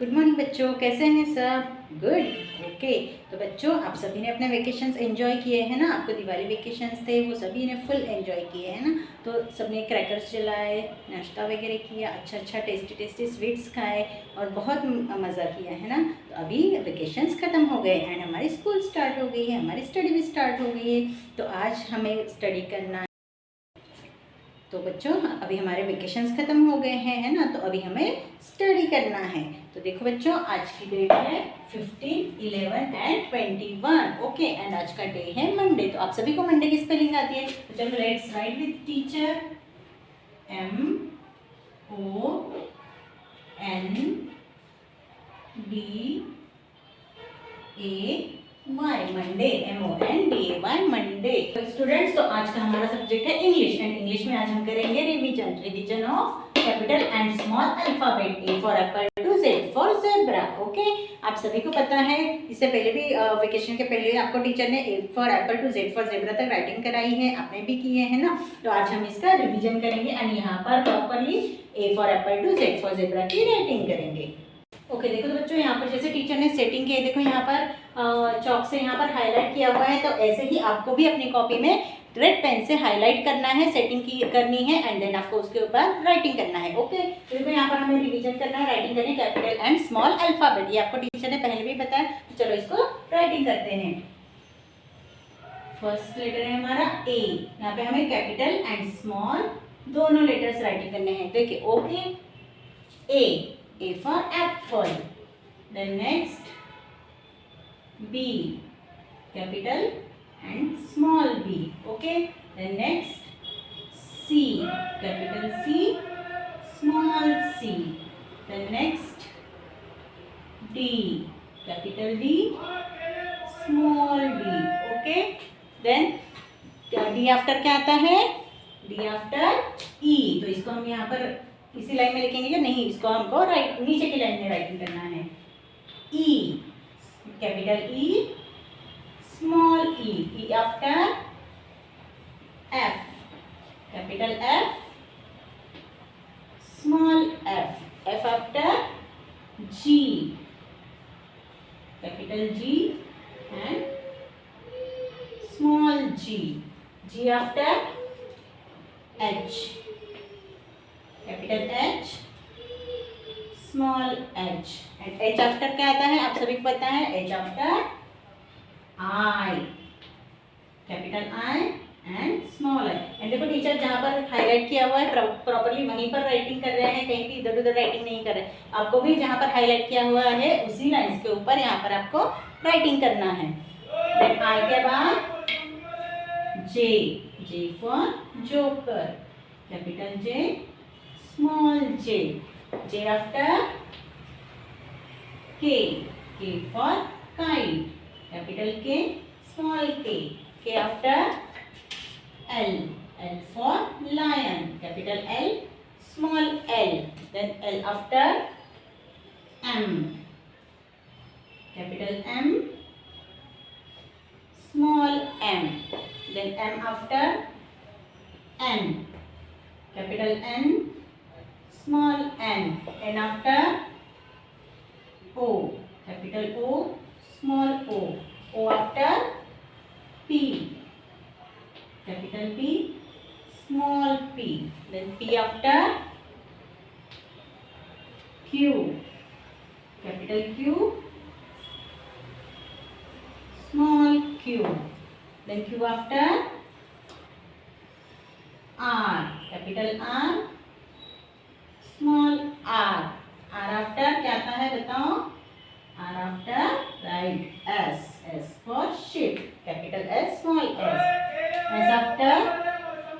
Good morning बच्चों, कैसे हैं सब? गुड। ओके। तो बच्चों, आप सभी ने अपने वेकेशंस एंजॉय किए हैं ना? आपको दिवाली वेकेशंस थे, वो सभी ने फुल एंजॉय किए हैं ना? तो सबने क्रैकर्स जलाए, नाश्ता वगैरह किया, अच्छा अच्छा टेस्टी टेस्टी स्वीट्स खाए और बहुत मज़ा किया है ना? तो अभी वेकेशंस ख़त्म हो गए एंड हमारी स्कूल स्टार्ट हो गई है, हमारी स्टडी भी स्टार्ट हो गई है। तो आज हमें स्टडी करना। तो बच्चों, अभी हमारे वेकेशंस ख़त्म हो गए हैं, है ना? तो अभी हमें स्टडी करना है। तो देखो बच्चों, आज की डेट है 15, 11 एंड 21। ओके, एंड आज का डे है मंडे। तो आप सभी को मंडे की स्पेलिंग आती है, तो चलो let's write with teacher. MONDAY, Monday, MONDAY, Monday. तो स्टूडेंट्स, तो आज का हमारा सब्जेक्ट है इंग्लिश एंड इंग्लिश में आज हम करेंगे revision of capital and small alphabet. A for apple to Z for zebra. Okay, आप सभी को पता है, इससे पहले भी वेकेशन के पहले आपको टीचर ने A for apple to Z for zebra तक राइटिंग कराई है, आपने भी किए हैं ना? तो आज हम इसका रिविजन करेंगे एंड यहाँ पर properly A for apple to Z for zebra की राइटिंग करेंगे। ओके, देखो तो बच्चों, यहाँ पर जैसे टीचर ने सेटिंग की है, देखो यहाँ पर चॉक से यहाँ पर हाईलाइट किया हुआ है। तो ऐसे ही आपको भी अपनी कॉपी में रेड पेन से हाईलाइट करना है, सेटिंग की करनी है एंड देन आपको उसके ऊपर राइटिंग करना है। ओके, तो देखो यहाँ पर हमें रिवीजन करना है, राइटिंग करनी है कैपिटल एंड स्मॉल अल्फाबेट। ये आपको टीचर ने पहले भी बताया। तो चलो इसको राइटिंग करते हैं। फर्स्ट लेटर है हमारा ए। यहाँ पे हमें कैपिटल एंड स्मॉल दोनों लेटर्स राइटिंग करने हैं। देखिए, okay, A for apple. Then next B, capital and small b. Okay. Then next C, capital C, small c. Then next D, capital D, small d. Okay. Then D after क्या आता है? D after E. तो इसको हम यहाँ पर इसी line में लिखेंगे या नहीं? इसको हमको राइट नीचे की लाइन में राइटिंग करना है। E, capital E, small E. E after F, capital F, small F. F after G, capital G and small G. G after H, capital H, small H. And H after क्या आता है? आप सभी को पता है, H after I, capital I and small I. And देखो teacher जहाँ पर हाईलाइट किया हुआ है प्रॉपरली वहीं पर राइटिंग कर रहे हैं, कहीं भी इधर उधर राइटिंग नहीं कर रहे। आपको भी जहाँ पर हाईलाइट किया हुआ है उसी लाइन के ऊपर यहाँ पर आपको राइटिंग करना है। देन आई के बाद J, J for joker, capital J, small j. J after K. K for kite. Capital K, small k. K after L. L for lion. Capital L, small l. Then L after M. Capital M, small m. Then M after N. Capital N, small n. N after O, capital O, small o. O after P, capital P, small p. Then P after Q, capital Q, small q. Then Q after R, capital R, small R. R after क्या आता है बताओ? R after right S, S for ship, capital S, small S. S after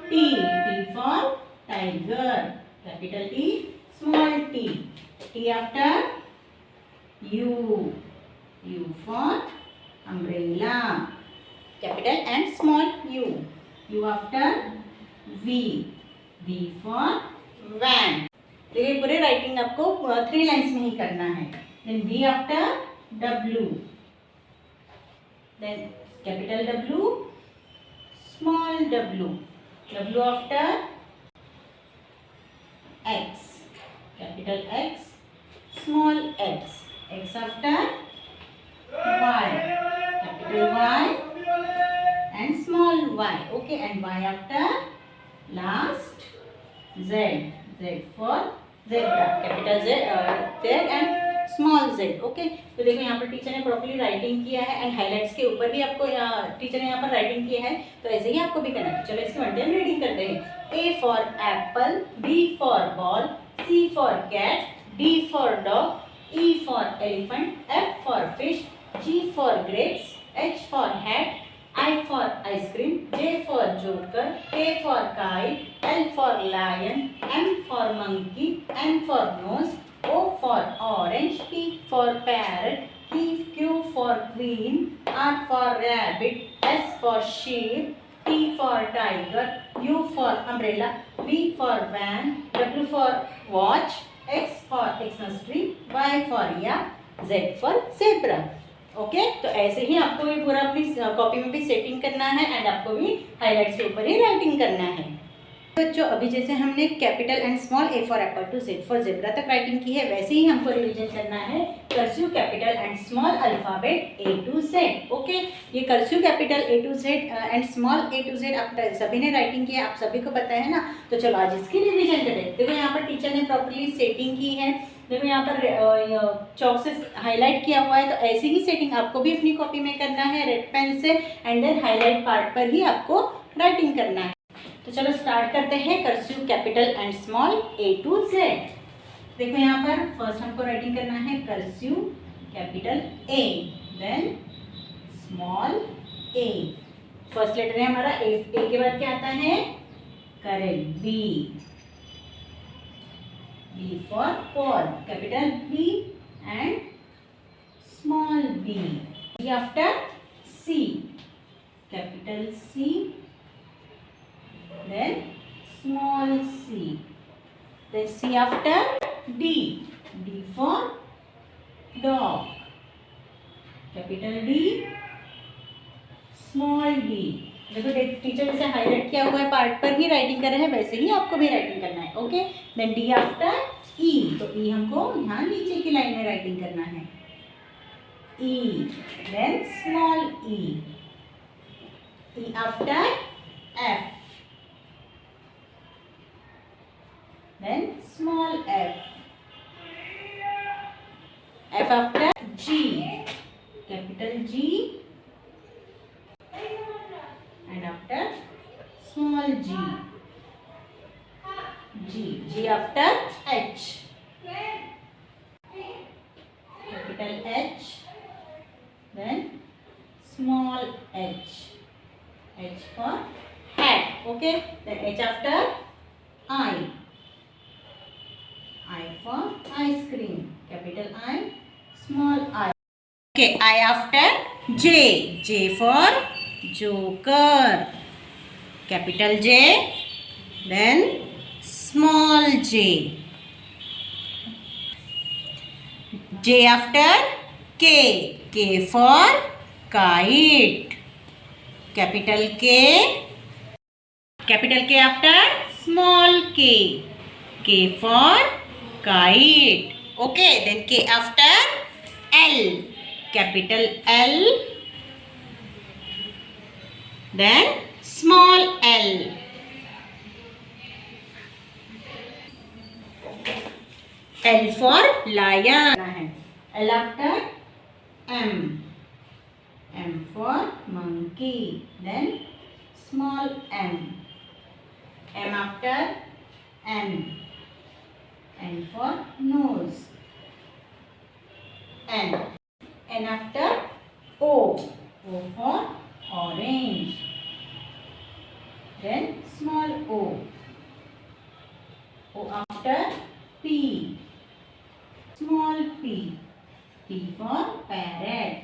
T, T for tiger, capital T, small T. T after U, U for umbrella, capital and small U. U after V, V for van. देखिए, पूरे writing आपको 3 lines में ही करना है। Then V after W, then capital W, small w, w after x, capital X, small x. X after y, capital Y and small y. Okay, and y after last z. Z for zebra, capital Z, Z and small z. Okay, तो देखो यहाँ पर teacher ने properly writing किया है and highlights के ऊपर भी आपको टीचर ने यहाँ पर राइटिंग किया है, तो ऐसे ही आपको भी करना है. चलो इसकी वन टाइम रीडिंग करते हैं. A for apple, B for ball, C for cat, D for dog, E for elephant, F for fish, G for grapes, H for hat, I for ice cream, J for joker, K for kite, L for lion, M for monkey, N for nose, O for orange, P for parrot, Q for queen, R for rabbit, S for sheep, T for tiger, U for umbrella, V for van, W for watch, X for Xmas tree, Y for yak, Z for zebra. Okay, तो ऐसे ही आपको ये पूरा अपनी copy में भी setting करना है एंड आपको भी हाईलाइट्स के ऊपर ही राइटिंग करना है. बच्चों, अभी जैसे हमने capital and small A for apple to Z for zebra तक राइटिंग की है, वैसे ही हमको रिवीजन करना है cursive capital and small alphabet A to Z. Okay, ये cursive capital A to Z and small A to Z आप सभी ने राइटिंग की है, आप सभी को पता है ना. तो चलो आज इसकी रिविजन करें. देखो यहाँ पर टीचर ने प्रॉपर्ली सेटिंग की है. देखो यहाँ पर चौक से हाईलाइट किया हुआ है, तो ऐसी ही सेटिंग आपको भी अपनी कॉपी में करना है रेड पेन से एंड देन हाईलाइट पार्ट पर ही आपको राइटिंग करना है. तो चलो स्टार्ट करते हैं cursive capital and small A to Z. देखो यहाँ पर फर्स्ट हमको राइटिंग करना है cursive capital A, then small A. First letter है हमारा ए के बाद क्या आता है? Correct, B. B for ball, capital B and small b. B after C, capital C, then small c. Then C after D, D for dog, capital D, small d. देखो teacher जैसे highlight किया हुआ है part पर ही writing कर रहे हैं, वैसे ही आपको भी राइटिंग करना है. ओके, देन डी आफ्टर ई, तो ई हमको यहाँ नीचे की लाइन में राइटिंग करना है. E, then small E. E after F, then small F. F after G, capital G and after small g. G, G after H, capital H, then small h. H for hat. Okay, then H after I. I for ice cream, capital I, small I. Okay, I after J. J for joker, capital J, then small j. J after K. K for kite, capital K. Capital K after small k. K for kite. Okay, then K after L. Capital L, then small l. L for lion. L after M. M for monkey. Then small m. M after N. N for nose. N. N after O. O for orange. Then small o. O after P. Small p. P for parrot.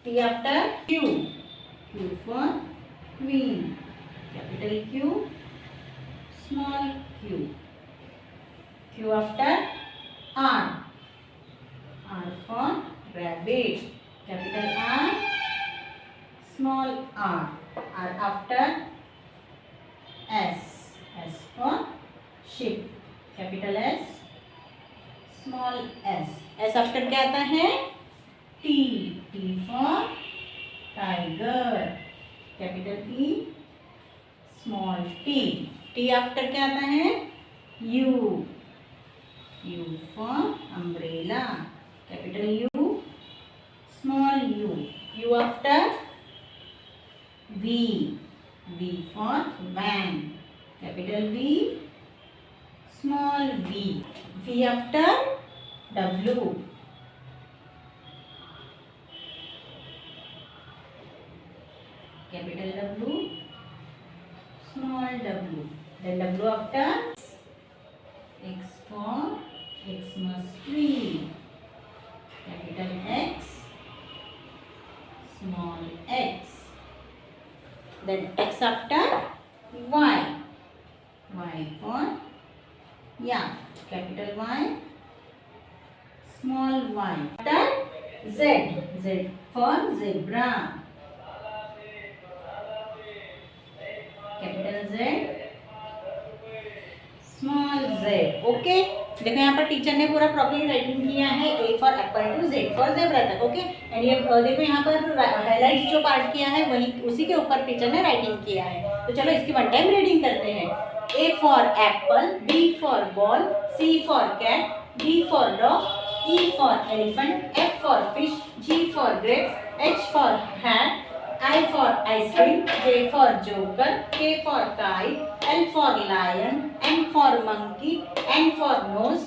P after Q. Q for queen. Capital Q. Small q. Q after R. R for rabbit. Capital R. Small r. R after S. S for sheep. Capital S. Small s. S after क्या आता है? T, T for tiger, capital E, small T. T after क्या आता है? U, U for umbrella, capital U, small U. U after V, V for van, capital V, small V. V after W, capital W, small w. Then W after X for Xmas tree, capital X, small x. Then X after Y, Y for yak, capital Y, small y. After Z, Z for zebra, capital Z, small z। Okay, देखो यहाँ पर teacher ने पूरा properly writing किया है A for apple to Z for zebra तक। Okay, and ये देखो यहाँ पर हाईलाइट जो पार्ट किया है वही उसी के ऊपर टीचर ने राइटिंग किया है। तो चलो इसकी वन टाइम रीडिंग करते हैं। A for apple, B for ball, C for cat, D for dog, E for elephant, F for fish, G for grapes, H for hat, I for ice cream, J for joker, K for kite, L for lion, M for monkey, N for nose,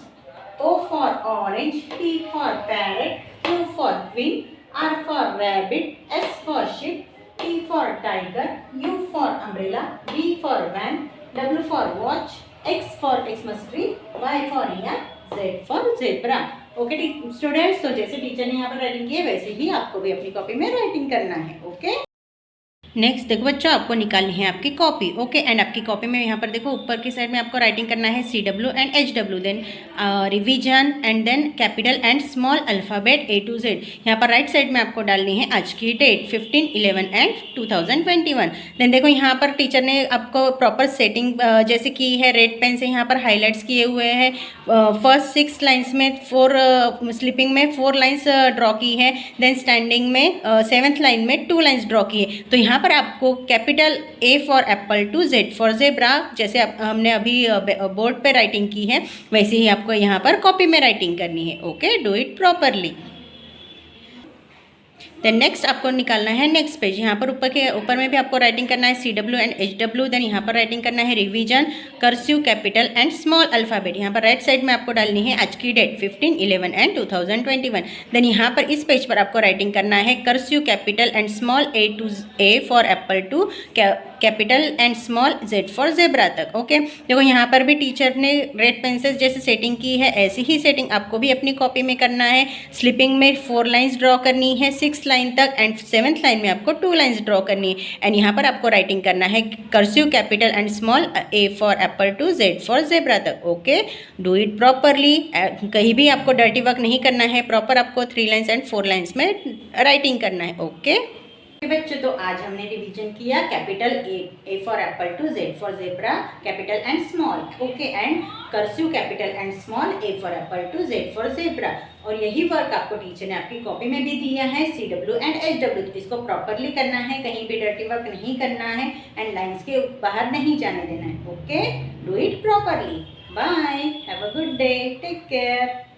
O for orange, P for parrot, Q for queen, R for rabbit, S for sheep, T for tiger, U for umbrella, V for van, W for watch, X for Xmas tree, Y for yak, Z for zebra। Okay students, तो जैसे teacher ने यहाँ पर writing की है वैसे ही आपको भी अपनी कॉपी में राइटिंग करना है। ओके, नेक्स्ट देखो बच्चों, आपको निकालनी है आपकी कॉपी। ओके, एंड आपकी कॉपी में यहाँ पर देखो ऊपर की साइड में आपको राइटिंग करना है CW and HW, then revision and then capital and small alphabet A to Z। यहाँ पर राइट साइड में आपको डालनी है आज की डेट 15/11 एंड 2021। देन देखो यहाँ पर टीचर ने आपको प्रॉपर सेटिंग जैसे की है, रेड पेन से यहाँ पर हाईलाइट्स किए हुए हैं। फर्स्ट 6 लाइन्स में 4 स्लीपिंग में 4 लाइन्स ड्रॉ की है, देन स्टैंडिंग में 7th लाइन में 2 लाइन्स ड्रॉ की है। तो यहाँ पर आपको capital A for apple to Z for zebra, जैसे हमने अभी बोर्ड पे राइटिंग की है वैसे ही आपको यहाँ पर कॉपी में राइटिंग करनी है। Okay, do it properly. Then next आपको निकालना है नेक्स्ट पेज। यहाँ पर ऊपर में भी आपको राइटिंग करना है CW एंड HW। देन यहाँ पर राइटिंग करना है revision, cursive, capital and small alphabet. यहाँ पर राइट साइड में आपको डालनी है आज की डेट 15/11 एंड 2021। देन यहाँ पर इस पेज पर आपको राइटिंग करना है cursive, capital and small A for apple to capital and small Z for zebra तक। ओके, देखो यहाँ पर भी टीचर ने रेड पेंसिल जैसे सेटिंग की है ऐसी ही सेटिंग आपको भी अपनी कॉपी में करना है। स्लीपिंग में 4 लाइन्स ड्रॉ करनी है 6 लाइन तक, एंड 7th लाइन में आपको 2 लाइन्स ड्रॉ करनी है। एंड यहाँ पर आपको राइटिंग करना है cursive, capital and small A for apple to Z for zebra तक। Okay, do it properly. कहीं भी आपको डर्टी वर्क नहीं करना है, प्रॉपर आपको 3 लाइन्स एंड 4 लाइन्स में राइटिंग करना है। ओके बच्चों, तो आज हमने रिवीजन किया capital A for apple to Z for zebra, capital and small. Okay, and cursive, capital and small A for apple to Z for zebra. और यही वर्क आपको टीचर ने आपकी कॉपी में भी दिया है CW एंड HW। तो इसको प्रॉपरली करना है, कहीं भी डर्टी वर्क नहीं करना है एंड लाइन्स के बाहर नहीं जाने देना है। Okay, do it properly. Bye, have a good day, take care.